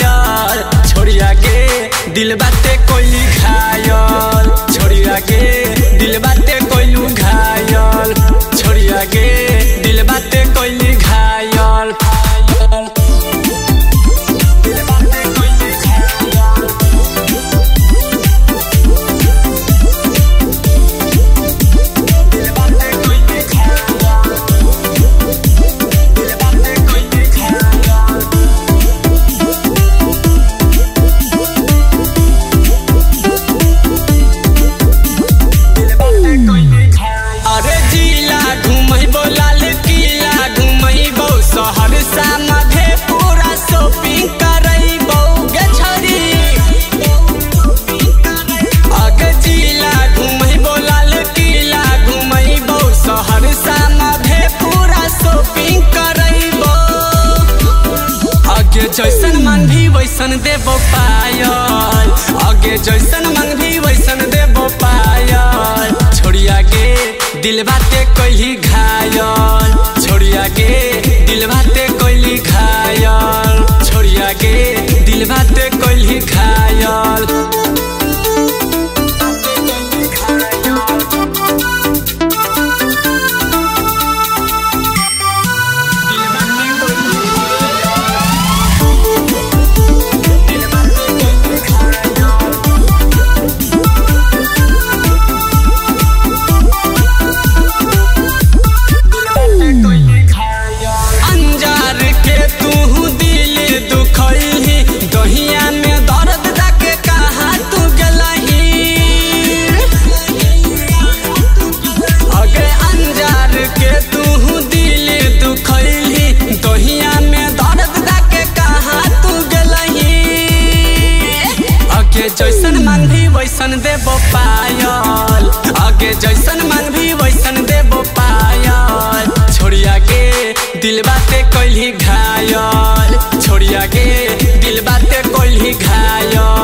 पायल, छोड़िया के दिल बाते कोइली घायल, छोड़िया के दिल बाते कोइलू घायल, छोड़िया के दिल बाते कोइली घायल। जैसन मन भी वैसन देबो पायल, आगे जैसन मन भी वैसन देबो पायल, छोड़िया के दिल बाते कोइली घायल, छोड़िया के दिल बाते कोइली घायल, छोड़िया के दिल बाते कोइली घायल। जैसन मन भी वैसन देबो पायल, आगे जैसन मन भी वैसन देबो पायल, छोड़िया के दिल बाते कोइली घायल, छोड़िया के दिल बाते कोइली घायल।